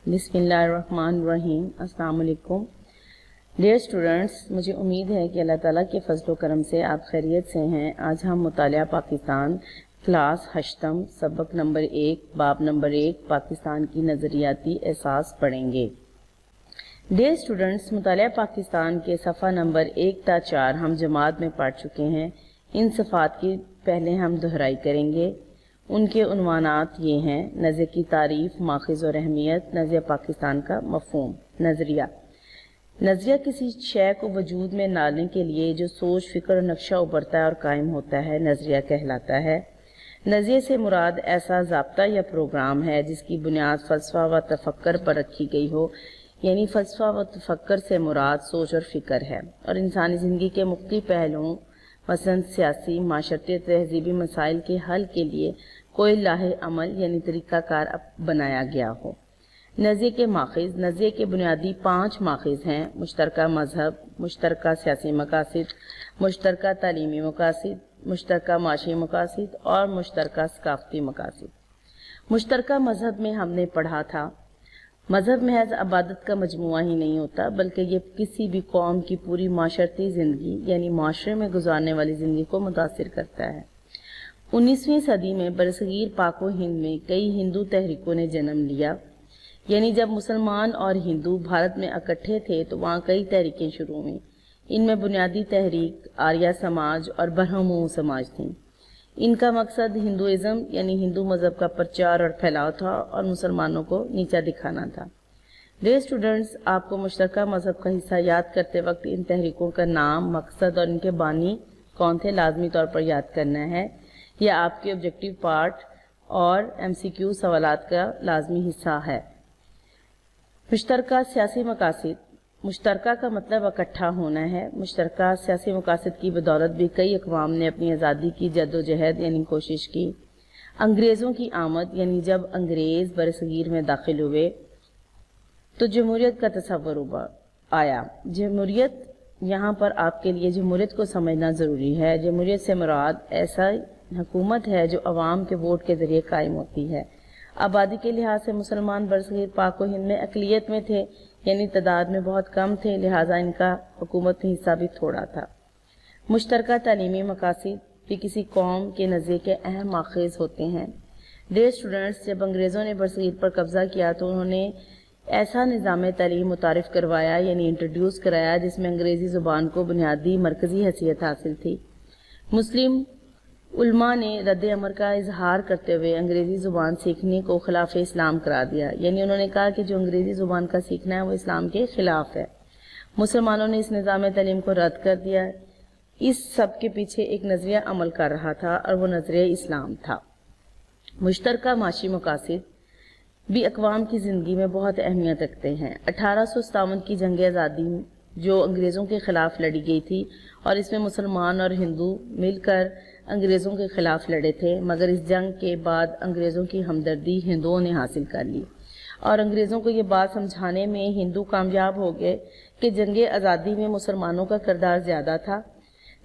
بسم اللہ الرحمن الرحیم۔ السلام علیکم ڈیئر اسٹوڈنٹس، مجھے امید ہے کہ اللہ تعالیٰ کے فضل و کرم سے آپ خیریت سے ہیں۔ آج ہم مطالعہ پاکستان کلاس 8 سبق نمبر 1 باب نمبر 1 پاکستان کی نظریاتی احساس پڑھیں گے۔ ڈیئر اسٹوڈنٹس، مطالعہ پاکستان کے صفحہ نمبر 1 تا 4 ہم جماعت میں پڑھ چکے ہیں۔ ان صفحات کی پہلے ہم دہرائی کریں گے۔ ان کے عنوانات یہ ہیں: نظریے کی تعریف، ماخذ اور اہمیت، نظریہ پاکستان کا مفہوم۔ نظریہ کسی شے کو وجود میں لانے کے لیے جو سوچ، فکر اور نقشہ ابھرتا ہے اور قائم ہوتا ہے، نظریہ کہلاتا ہے۔ نظریے سے مراد ایسا ضابطہ یا پروگرام ہے جس کی بنیاد فلسفہ و تفکر پر رکھی گئی ہو، یعنی فلسفہ و تفکر سے مراد سوچ اور فکر ہے، اور انسانی زندگی کے مختلف پہلوؤں مثلاً سیاسی، معاشرتی، تہذیبی مسائل کے حل کے لیے کوئی لاہ عمل یعنی طریقہ کار بنایا گیا ہو۔ نظریے کے ماخذ۔ نظریے کے بنیادی 5 ماخذ ہیں: مشترکہ مذہب، مشترکہ سیاسی مقاصد، مشترکہ تعلیمی مقاصد، مشترکہ معاشی مقاصد اور مشترکہ ثقافتی مقاصد۔ مشترکہ مذہب میں ہم نے پڑھا تھا، مذہب محض عبادت کا مجموعہ ہی نہیں ہوتا، بلکہ یہ کسی بھی قوم کی پوری معاشرتی زندگی یعنی معاشرے میں گزارنے والی زندگی کو متاثر کرتا ہے۔ 19ویں صدی میں برصغیر پاک و ہند میں کئی ہندو تحریکوں نے جنم لیا، یعنی جب مسلمان اور ہندو بھارت میں اکٹھے تھے تو وہاں کئی تحریکیں شروع ہوئیں۔ ان میں بنیادی تحریک آریہ سماج اور برہمو سماج تھیں۔ ان کا مقصد ہندوازم یعنی ہندو مذہب کا پرچار اور پھیلاؤ تھا اور مسلمانوں کو نیچا دکھانا تھا۔ ڈیئر اسٹوڈنٹس، آپ کو مشترکہ مذہب کا حصہ یاد کرتے وقت ان تحریکوں کا نام، مقصد اور ان کے بانی کون تھے لازمی طور پر یاد کرنا ہے۔ یہ آپ کے آبجیکٹیو پارٹ اور MCQ سوالات کا لازمی حصہ ہے۔ مشترکہ سیاسی مقاصد۔ مشترکہ کا مطلب اکٹھا ہونا ہے۔ مشترکہ سیاسی مقاصد کی بدولت بھی کئی اقوام نے اپنی آزادی کی جد و جہد یعنی کوشش کی۔ انگریزوں کی آمد، یعنی جب انگریز برصغیر میں داخل ہوئے تو جمہوریت کا تصور آیا۔ جمہوریت، یہاں پر آپ کے لیے جمہوریت کو سمجھنا ضروری ہے۔ جمہوریت سے مراد ایسا حکومت ہے جو عوام کے ووٹ کے ذریعے قائم ہوتی ہے۔ آبادی کے لحاظ سے مسلمان برصغیر پاک و ہند میں اقلیت میں تھے، یعنی تعداد میں بہت کم تھے، لہٰذا ان کا حکومت میں حصہ بھی تھوڑا تھا۔ مشترکہ تعلیمی مقاصد بھی کسی قوم کے نظریے کے اہم ماخذ ہوتے ہیں۔ ڈیئر اسٹوڈنٹس، جب انگریزوں نے برصغیر پر قبضہ کیا تو انہوں نے ایسا نظام تعلیم متعارف کروایا یعنی انٹروڈیوس کرایا جس میں انگریزی زبان کو بنیادی مرکزی حیثیت حاصل تھی۔ مسلم علماء نے رد عمل کا اظہار کرتے ہوئے انگریزی زبان سیکھنے کو خلاف اسلام قرار دیا، یعنی انہوں نے کہا کہ جو انگریزی زبان کا سیکھنا ہے وہ اسلام کے خلاف ہے۔ مسلمانوں نے اس نظام تعلیم کو رد کر دیا۔ اس سب کے پیچھے ایک نظریہ عمل کر رہا تھا اور وہ نظریہ اسلام تھا۔ مشترکہ معاشی مقاصد بھی اقوام کی زندگی میں بہت اہمیت رکھتے ہیں۔ 1857 کی جنگ آزادی جو انگریزوں کے خلاف لڑی گئی تھی اور اس میں مسلمان اور ہندو مل کر انگریزوں کے خلاف لڑے تھے، مگر اس جنگ کے بعد انگریزوں کی ہمدردی ہندوؤں نے حاصل کر لی اور انگریزوں کو یہ بات سمجھانے میں ہندو کامیاب ہو گئے کہ جنگ آزادی میں مسلمانوں کا کردار زیادہ تھا،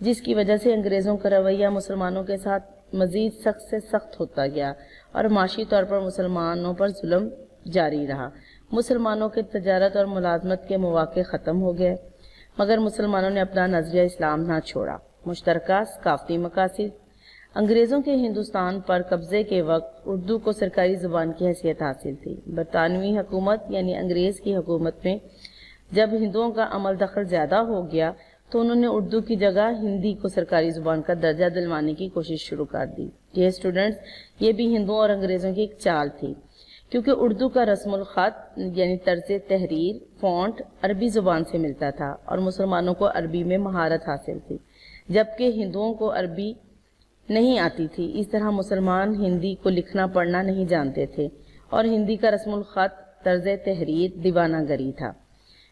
جس کی وجہ سے انگریزوں کا رویہ مسلمانوں کے ساتھ مزید سخت سے سخت ہوتا گیا اور معاشی طور پر مسلمانوں پر ظلم جاری رہا۔ مسلمانوں کے تجارت اور ملازمت کے مواقع ختم ہو گئے، مگر مسلمانوں نے اپنا نظریہ اسلام نہ چھوڑا۔ مشترکہ ثقافتی مقاصد۔ انگریزوں کے ہندوستان پر قبضے کے وقت اردو کو سرکاری زبان کی حیثیت حاصل تھی۔ برطانوی حکومت یعنی انگریز کی حکومت میں جب ہندوؤں کا عمل دخل زیادہ ہو گیا تو انہوں نے اردو کی جگہ ہندی کو سرکاری زبان کا درجہ دلوانے کی کوشش شروع کر دی۔ یہ اسٹوڈنٹس، یہ بھی ہندوؤں اور انگریزوں کی ایک چال تھی، کیونکہ اردو کا رسم الخط یعنی طرز تحریر، فونٹ عربی زبان سے ملتا تھا اور مسلمانوں کو عربی میں مہارت حاصل تھی، جبکہ ہندوؤں کو عربی نہیں آتی تھی۔ اس طرح مسلمان ہندی کو لکھنا پڑھنا نہیں جانتے تھے اور ہندی کا رسم الخط، طرز تحریر دیوانہ گری تھا۔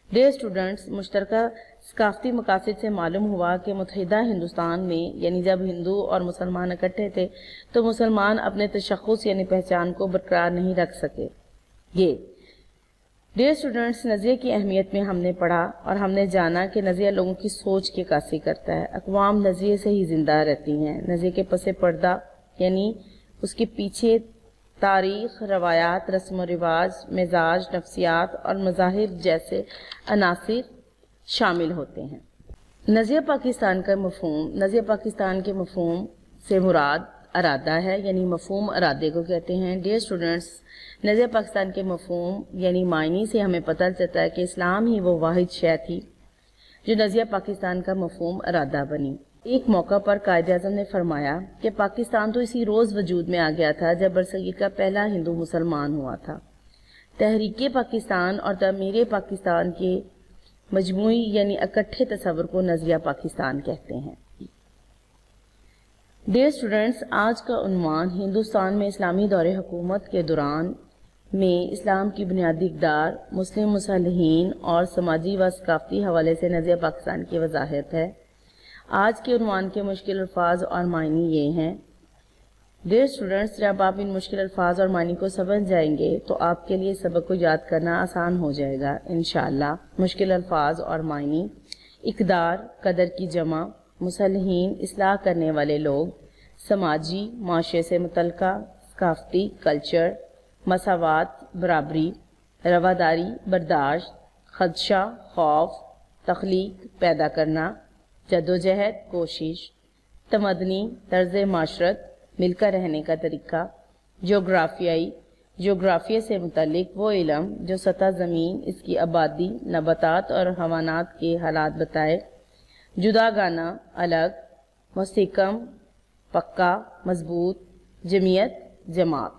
ڈیئر اسٹوڈنٹس، مشترکہ ثقافتی مقاصد سے معلوم ہوا کہ متحدہ ہندوستان میں یعنی جب ہندو اور مسلمان اکٹھے تھے تو مسلمان اپنے تشخص یعنی پہچان کو برقرار نہیں رکھ سکے۔ یہ ڈیئر اسٹوڈنٹس، نظریے کی اہمیت میں ہم نے پڑھا اور ہم نے جانا کہ نظریہ لوگوں کی سوچ کی عکاسی کرتا ہے۔ اقوام نظریے سے ہی زندہ رہتی ہیں۔ نظریے کے پس پردہ یعنی اس کے پیچھے تاریخ، روایات، رسم و رواج، مزاج، نفسیات اور مظاہر جیسے عناصر شامل ہوتے ہیں۔ نظریہ پاکستان کا مفہوم، نظریہ پاکستان کے مفہوم سے مراد ارادہ ہے، یعنی مفہوم ارادے کو کہتے ہیں۔ ڈیئر اسٹوڈنٹس، نظریہ پاکستان کے مفہوم یعنی معنی سے ہمیں پتہ چلتا ہے کہ اسلام ہی وہ واحد شے تھی جو نظریہ پاکستان کا مفہوم ارادہ بنی۔ ایک موقع پر قائد اعظم نے فرمایا کہ پاکستان تو اسی روز وجود میں آ گیا تھا جب برصغیر کا پہلا ہندو مسلمان ہوا تھا۔ تحریک پاکستان اور تعمیر پاکستان کے مجموعی یعنی اکٹھے تصور کو نظریہ پاکستان کہتے ہیں۔ ڈیئر اسٹوڈنٹس، آج کا عنوان ہندوستان میں اسلامی دور حکومت کے دوران میں اسلام کی بنیادی اقدار، مسلم مصلحین اور سماجی و ثقافتی حوالے سے نظریہ پاکستان کی وضاحت ہے۔ آج کے عنوان کے مشکل الفاظ اور معنی یہ ہیں۔ ڈیئر اسٹوڈنٹس، جب آپ ان مشکل الفاظ اور معنی کو سمجھ جائیں گے تو آپ کے لیے سبق کو یاد کرنا آسان ہو جائے گا انشاءاللہ۔ مشکل الفاظ اور معنی: اقدار، قدر کی جمع، مصلحین، اصلاح کرنے والے لوگ، سماجی، معاشرے سے متعلقہ، ثقافتی، کلچر، مساوات، برابری، رواداری، برداشت، خدشہ، خوف، تخلیق، پیدا کرنا، جدوجہد، کوشش، تمدنی، طرز معاشرت، مل کر رہنے کا طریقہ، جغرافیہ سے متعلق وہ علم جو سطح زمین، اس کی آبادی، نباتات اور حیوانات کے حالات بتائے، جداگانہ، الگ، مستحکم، پکا، مضبوط، جمعیت، جماعت۔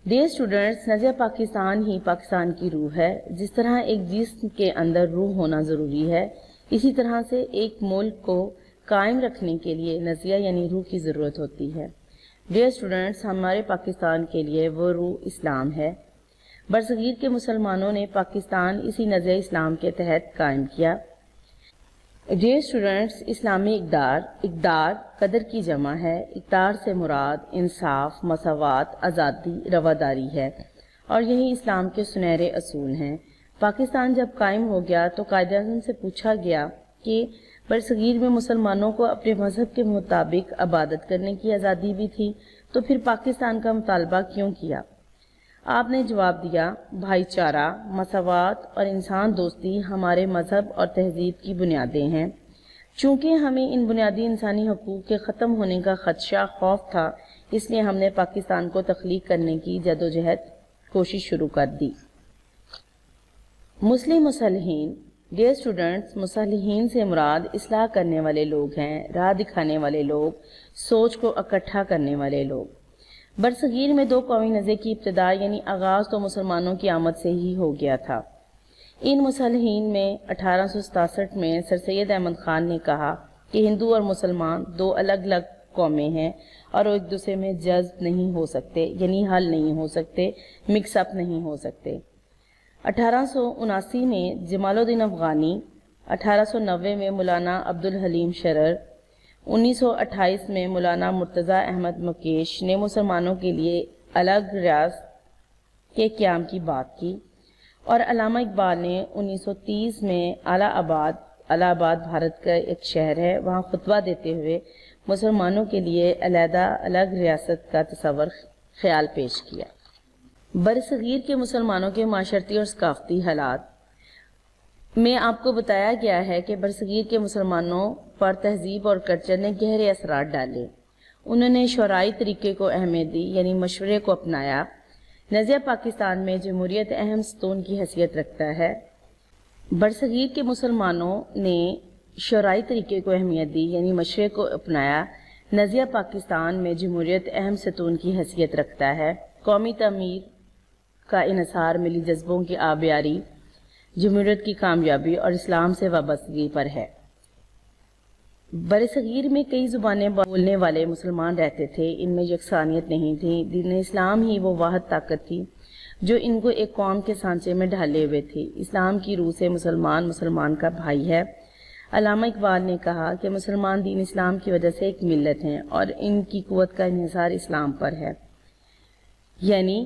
ڈیئر اسٹوڈنٹس، نظریہ پاکستان ہی پاکستان کی روح ہے۔ جس طرح ایک جسم کے اندر روح ہونا ضروری ہے، اسی طرح سے ایک ملک کو قائم رکھنے کے لیے نظریہ یعنی روح کی ضرورت ہوتی ہے۔ ڈیئر اسٹوڈنٹس، ہمارے پاکستان کے لیے وہ روح اسلام ہے۔ برصغیر کے مسلمانوں نے پاکستان اسی نظریہ اسلام کے تحت قائم کیا۔ ڈیئر اسٹوڈنٹس، اسلامی اقدار قدر کی جمع ہے۔ اقدار سے مراد انصاف، مساوات، آزادی، رواداری ہے اور یہی اسلام کے سنہرے اصول ہیں۔ پاکستان جب قائم ہو گیا تو قائد اعظم سے پوچھا گیا کہ برصغیر میں مسلمانوں کو اپنے مذہب کے مطابق عبادت کرنے کی آزادی بھی تھی، تو پھر پاکستان کا مطالبہ کیوں کیا؟ آپ نے جواب دیا، بھائی چارہ، مساوات اور انسان دوستی ہمارے مذہب اور تہذیب کی بنیادیں ہیں۔ چونکہ ہمیں ان بنیادی انسانی حقوق کے ختم ہونے کا خدشہ، خوف تھا، اس لیے ہم نے پاکستان کو تخلیق کرنے کی جدوجہد کوشش شروع کر دی۔ مسلم مصلحین۔ ڈیئر اسٹوڈنٹس، مصلحین سے مراد اصلاح کرنے والے لوگ ہیں، راہ دکھانے والے لوگ، سوچ کو اکٹھا کرنے والے لوگ۔ برصغیر میں دو قومی نظریے کی ابتدا یعنی آغاز تو مسلمانوں کی آمد سے ہی ہو گیا تھا۔ ان مصلحین میں 1867 میں سر سید احمد خان نے کہا کہ ہندو اور مسلمان دو الگ الگ قومیں ہیں اور وہ ایک دوسرے میں جذب نہیں ہو سکتے، یعنی حل نہیں ہو سکتے، مکس اپ نہیں ہو سکتے۔ 1879 میں جمال الدین افغانی، 1890 میں مولانا عبدالحلیم شرر، 1928 میں مولانا مرتضی احمد مکیش نے مسلمانوں کے لیے الگ ریاست کے قیام کی بات کی، اور علامہ اقبال نے 1930 میں الہ آباد بھارت کا ایک شہر ہے، وہاں خطبہ دیتے ہوئے مسلمانوں کے لیے علیحدہ الگ ریاست کا تصور خیال پیش کیا۔ برصغیر کے مسلمانوں کے معاشرتی اور ثقافتی حالات میں آپ کو بتایا گیا ہے کہ برصغیر کے مسلمانوں پر تہذیب اور کلچر نے گہرے اثرات ڈالے۔ انہوں نے شورائی طریقے کو اہمیت دی، یعنی مشورے کو اپنایا۔ نظریہ پاکستان میں جمہوریت اہم ستون کی حیثیت رکھتا ہے۔ برصغیر کے مسلمانوں نے شورائی طریقے کو اہمیت دی، یعنی مشورے کو اپنایا۔ نظریہ پاکستان میں جمہوریت اہم ستون کی حیثیت رکھتا ہے۔ قومی تعمیر کا انحصار ملی جذبوں کی آبیاری، جمہوریت کی کامیابی اور اسلام سے وابستگی پر ہے۔ برصغیر میں کئی زبانیں بولنے والے مسلمان رہتے تھے، ان میں یکسانیت نہیں تھی۔ دین اسلام ہی وہ واحد طاقت تھی جو ان کو ایک قوم کے سانچے میں ڈھالے ہوئے تھی۔ اسلام کی روح سے مسلمان کا بھائی ہے۔ علامہ اقبال نے کہا کہ مسلمان دین اسلام کی وجہ سے ایک ملت ہیں اور ان کی قوت کا انحصار اسلام پر ہے، یعنی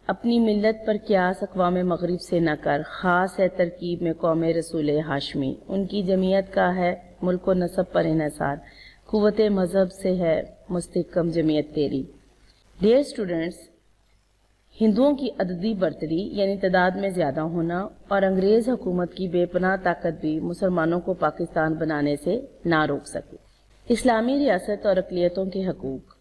اپنی ملت پر قیاس اقوام مغرب سے نہ کر، خاص ہے ترکیب میں قوم رسول ہاشمی۔ ان کی جمعیت کا ہے ملک و نسب پر انحصار، قوت مذہب سے ہے مستحکم جمعیت تیری۔ ڈیئر اسٹوڈنٹس، ہندوؤں کی عددی برتری یعنی تعداد میں زیادہ ہونا اور انگریز حکومت کی بے پناہ طاقت بھی مسلمانوں کو پاکستان بنانے سے نہ روک سکے۔ اسلامی ریاست اور اقلیتوں کے حقوق۔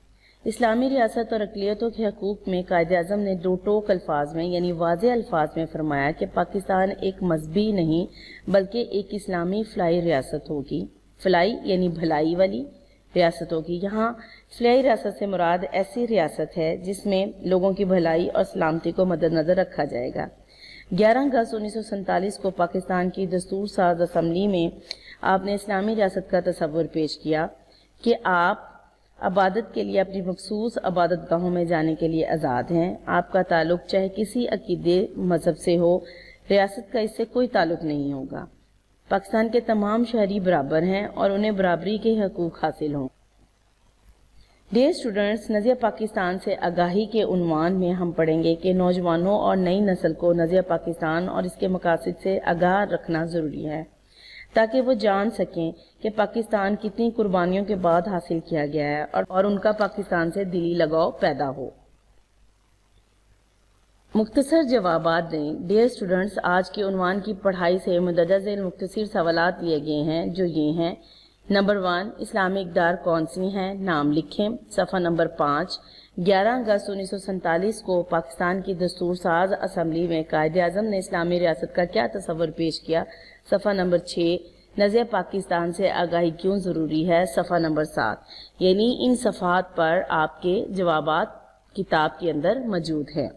اسلامی ریاست اور اقلیتوں کے حقوق میں قائد اعظم نے دو ٹوک الفاظ میں یعنی واضح الفاظ میں فرمایا کہ پاکستان ایک مذہبی نہیں بلکہ ایک اسلامی فلاحی ریاست ہوگی۔ فلاحی یعنی بھلائی والی ریاست ہوگی۔ یہاں فلاحی ریاست سے مراد ایسی ریاست ہے جس میں لوگوں کی بھلائی اور سلامتی کو مد نظر رکھا جائے گا۔ 11 اگست 1947 کو پاکستان کی دستور ساز اسمبلی میں آپ نے اسلامی ریاست کا تصور پیش کیا کہ آپ عبادت کے لیے اپنی مخصوص عبادت گاہوں میں جانے کے لیے آزاد ہیں۔ آپ کا تعلق چاہے کسی عقیدے مذہب سے ہو، ریاست کا اس سے کوئی تعلق نہیں ہوگا۔ پاکستان کے تمام شہری برابر ہیں اور انہیں برابری کے حقوق حاصل ہوں۔ ڈیئر اسٹوڈنٹس، نظریہ پاکستان سے آگاہی کے عنوان میں ہم پڑھیں گے کہ نوجوانوں اور نئی نسل کو نظریہ پاکستان اور اس کے مقاصد سے آگاہ رکھنا ضروری ہے تاکہ وہ جان سکیں کہ پاکستان کتنی قربانیوں کے بعد حاصل کیا گیا ہے اور ان کا پاکستان سے دلی لگاؤ پیدا ہو۔ مختصر جوابات دیں۔ ڈیئر اسٹوڈنٹس، آج کے عنوان کی پڑھائی سے مندرجہ ذیل مختصر سوالات لیے گئے ہیں جو یہ ہیں۔ نمبر 1، اسلامی اقدار کون سی ہیں؟ نام لکھیں۔ صفحہ نمبر 5، 11 اگست 1947 کو پاکستان کی دستور ساز اسمبلی میں قائد اعظم نے اسلامی ریاست کا کیا تصور پیش کیا؟ صفحہ نمبر 6، نظریہ پاکستان سے آگاہی کیوں ضروری ہے؟ صفحہ نمبر 7۔ یعنی ان صفحات پر آپ کے جوابات کتاب کے اندر موجود ہیں۔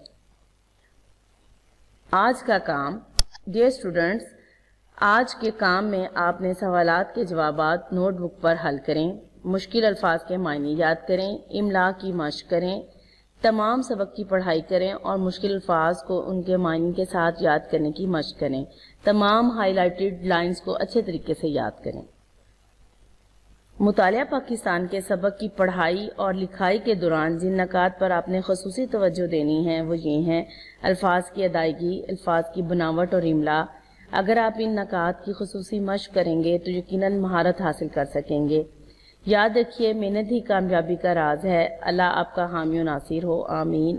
آج کا کام۔ ڈیئر اسٹوڈنٹس، آج کے کام میں آپ نے سوالات کے جوابات نوٹ بک پر حل کریں، مشکل الفاظ کے معنی یاد کریں، املا کی مشق کریں، تمام سبق کی پڑھائی کریں اور مشکل الفاظ کو ان کے معنی کے ساتھ یاد کرنے کی مشق کریں۔ تمام ہائی لائٹڈ لائنز کو اچھے طریقے سے یاد کریں۔ مطالعہ پاکستان کے سبق کی پڑھائی اور لکھائی کے دوران جن نکات پر آپ نے خصوصی توجہ دینی ہے وہ یہ ہیں: الفاظ کی ادائیگی، الفاظ کی بناوٹ اور املا۔ اگر آپ ان نکات کی خصوصی مشق کریں گے تو یقیناً مہارت حاصل کر سکیں گے۔ یاد رکھیے، محنت ہی کامیابی کا راز ہے۔ اللہ آپ کا حامی و ناصر ہو، آمین۔